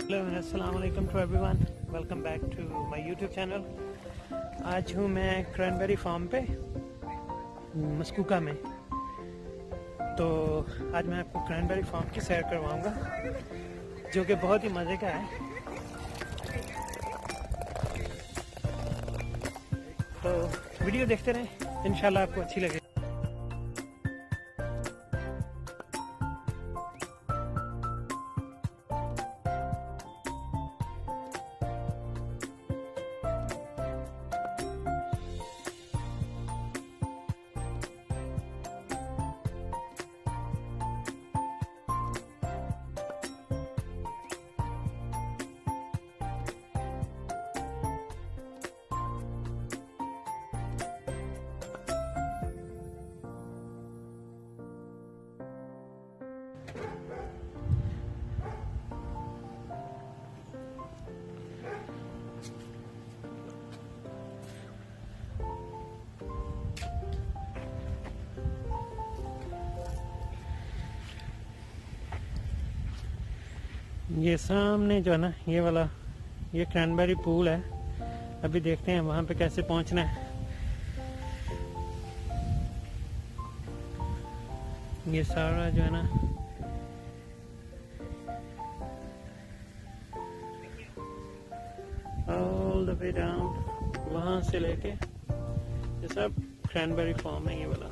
Hello अस्सलाम वालेकुम to everyone, welcome back to my YouTube channel. आज हूँ मैं क्रैनबेरी फार्म पे मस्कोका में। तो आज मैं आपको क्रैनबेरी फार्म की सैर करवाऊँगा जो कि बहुत ही मज़े का है। तो वीडियो देखते रहें, इंशाल्लाह आपको अच्छी लगेगी। ये सामने जो है ना, ये वाला ये क्रैनबेरी पूल है। अभी देखते हैं वहां पे कैसे पहुंचना है। ये सारा जो है ना ऑल द वे डाउन, वहां से लेके ये सब क्रैनबेरी फार्म है ये वाला।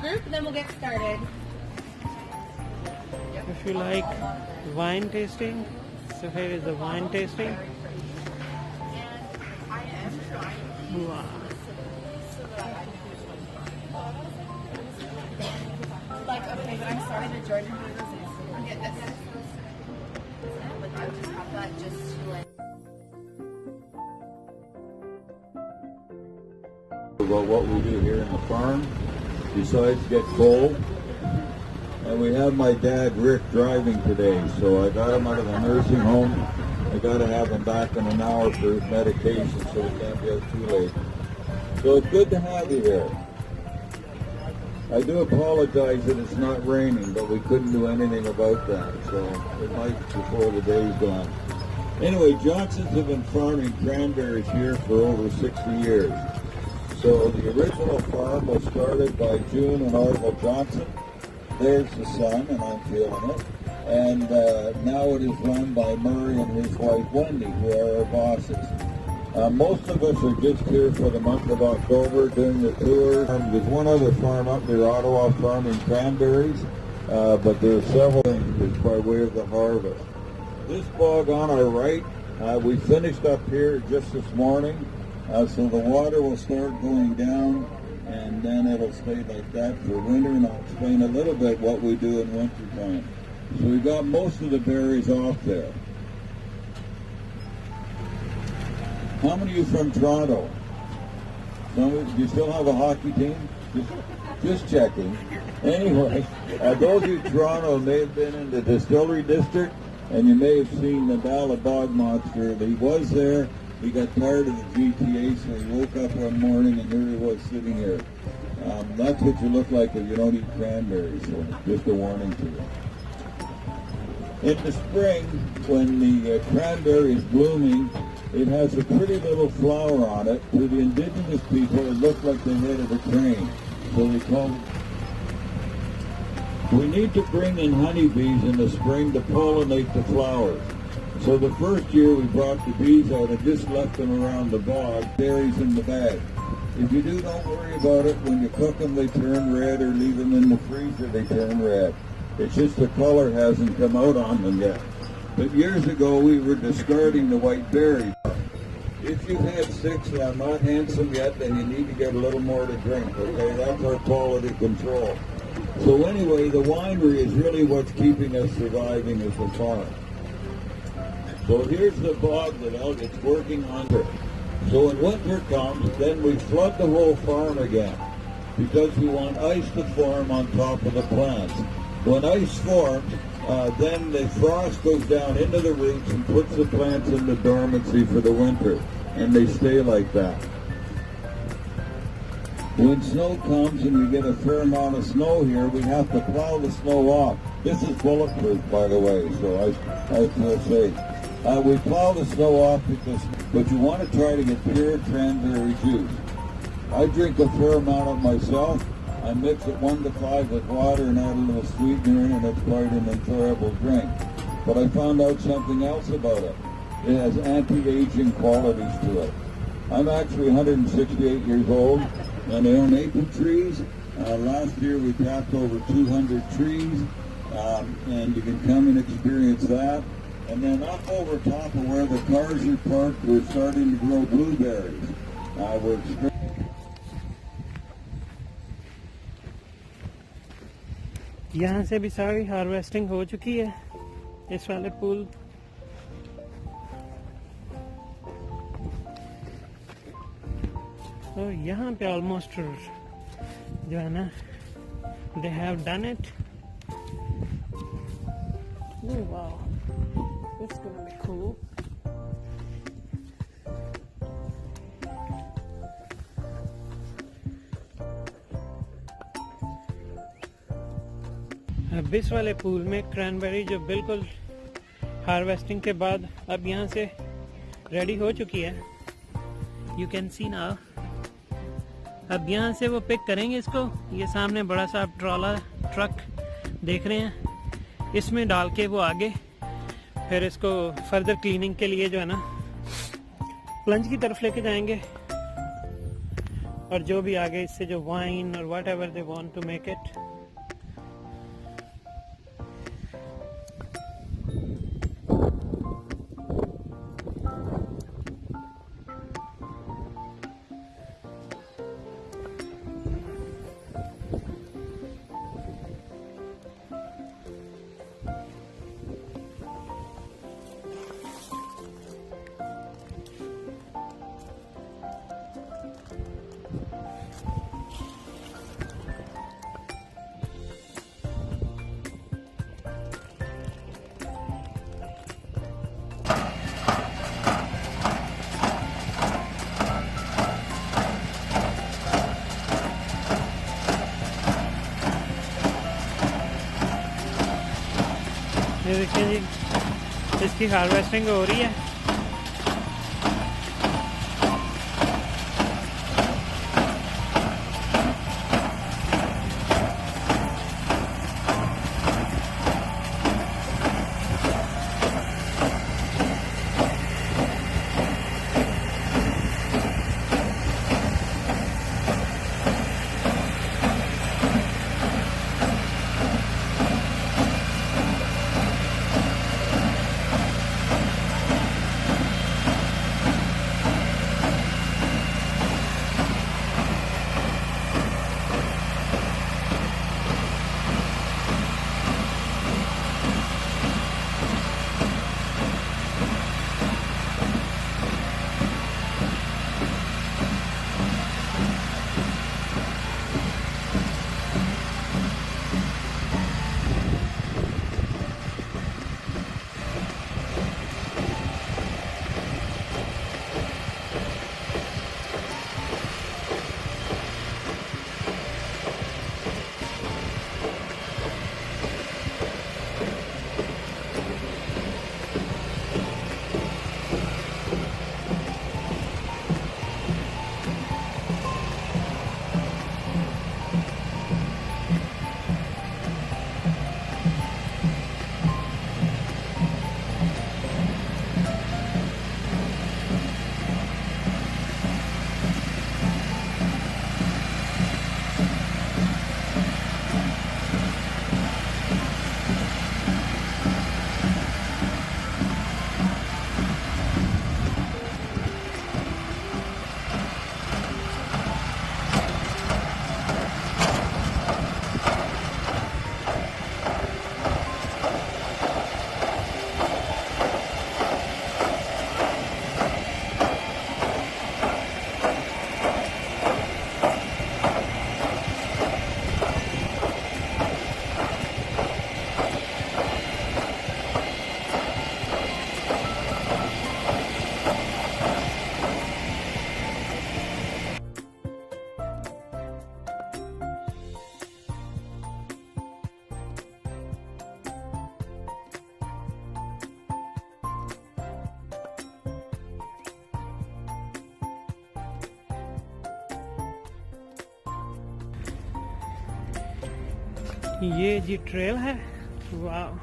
Group, and then we'll get started. If you like wine tasting, so here is the wine tasting. Wow. Like, okay, but I'm sorry that Jordan doesn't get this. Like, I would just have that just to like. About what we do here in the farm, besides get coal. And we have my dad Rick driving today, so I got him out of the nursing home. I got to have him back in an hour for his medication, so we can't be out too late. So it's good to have you here. I do apologize that it's not raining, but we couldn't do anything about that, so it might before the day's gone. Anyway, Johnsons have been farming cranberries here for over 60 years. So the original farm was started by June and Orville Johnston. There's the son, and I'm feeling it. And now it is run by Murray and his wife Wendy, who are our bosses. Most of us are just here for the month of October doing the tour. There's one other farm up near Ottawa farming cranberries, but there are several things by way of the harvest. This bog on our right, we finished up here just this morning. So the water will start going down, and then it'll stay like that for winter, and I'll explain a little bit what we do in winter time. So we got most of the berries off there. How many of you from Toronto? Do you still have a hockey team? Just checking. Anyway, those of you in Toronto may have been in the distillery district, and you may have seen the Bala bog monster. He was there. He got tired of the GTA, so he woke up one morning and here he was sitting here. That's what you look like if you don't eat cranberries, so just a warning to you. In the spring, when the cranberry is blooming, it has a pretty little flower on it. To the indigenous people, it looks like the head of a crane, so they call it. We need to bring in honeybees in the spring to pollinate the flowers. So the first year we brought the bees out and just left them around the bog, berries in the bag. If you do, don't worry about it. When you cook them, they turn red, or leave them in the freezer, they turn red. It's just the color hasn't come out on them yet. But years ago, we were discarding the white berries. If you've had 6 and are not handsome yet, then you need to get a little more to drink, okay? That's our quality control. So anyway, the winery is really what's keeping us surviving as a farm. So here's the bog that it's working on. So when winter comes, then we flood the whole farm again because we want ice to form on top of the plants. When ice forms, then the frost goes down into the roots and puts the plants into dormancy for the winter, and they stay like that. When snow comes and we get a fair amount of snow here, we have to plow the snow off. This is bulletproof, by the way, so I will say. We plow the snow off but you want to try to get pure cranberry juice. I drink a fair amount of myself. I mix it 1 to 5 with water and add a little sweetener in, and it's quite an enjoyable drink. But I found out something else about it. It has anti-aging qualities to it. I'm actually 168 years old, and I own maple trees. Last year we tapped over 200 trees, and you can come and experience that. And then up over top of where the cars are parked, we're starting to grow blueberries. यहाँ से भी सारी harvesting हो चुकी है इस वाले pool. तो यहाँ पे ऑलमोस्ट जो है ना, they have done it. Oh wow, it's gonna be cool. अब इस वाले पूल में क्रैनबेरी जो बिल्कुल हार्वेस्टिंग के बाद अब यहाँ से रेडी हो चुकी है, यू कैन सी नाउ। अब यहाँ से वो पिक करेंगे इसको। ये सामने बड़ा सा ट्रक देख रहे हैं, इसमें डाल के वो आगे फिर इसको फर्दर क्लीनिंग के लिए जो है ना प्लंज की तरफ लेके जाएंगे, और जो भी आगे इससे जो वाइन और whatever they want to make it. ये देखिए जी, इसकी हार्वेस्टिंग हो रही है। ये जी ट्रेल है। वाह,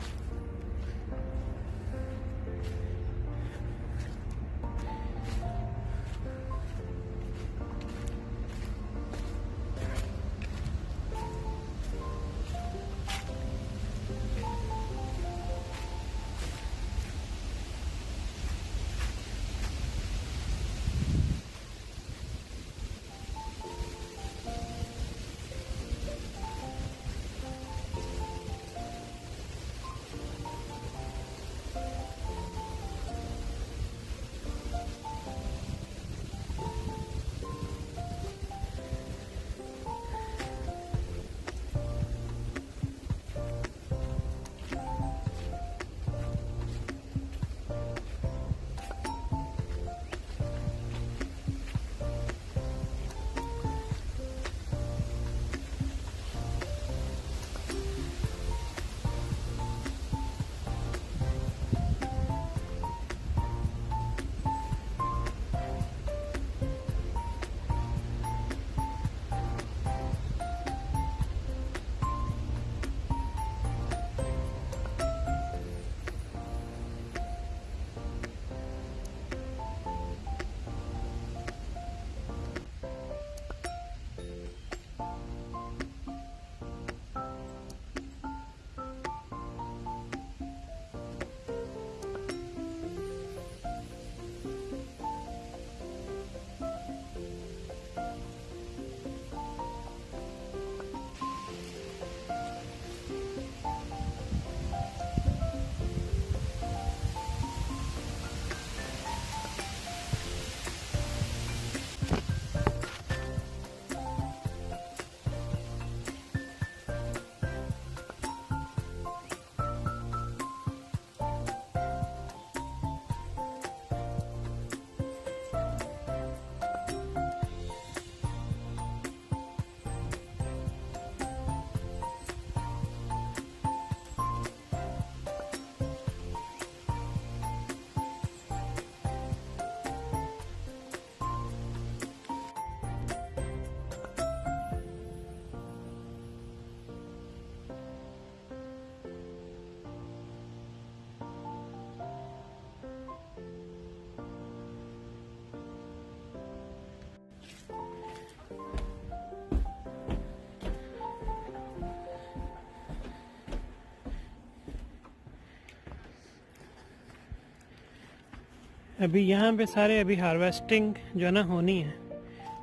अभी यहाँ पे सारे अभी हार्वेस्टिंग जो है ना होनी है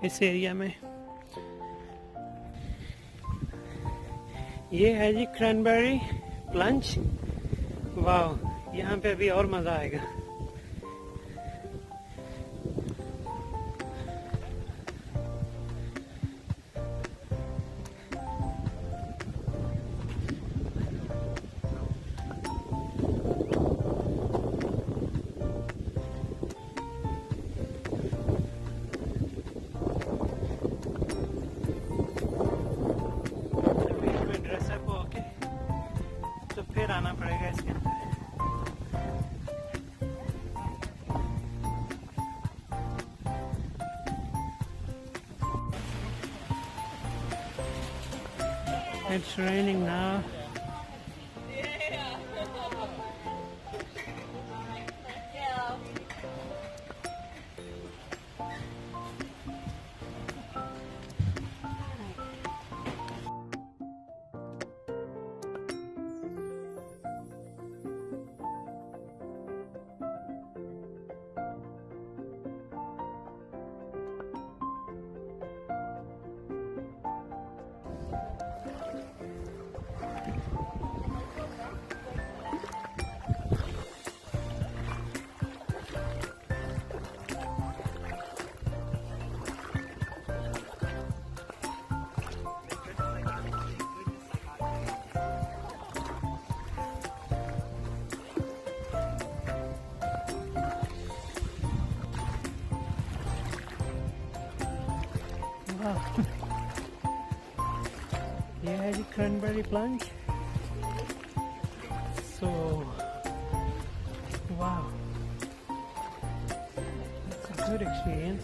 इस एरिया में। ये है जी क्रैनबेरी प्लंज। वाह, यहाँ पे अभी और मज़ा आएगा। फिर आना पड़ेगा इसके अंदर। It's raining now. ये है जी क्रैनबेरी प्लंज। सो वाह, इट्स अ गुड एक्सपीरियंस।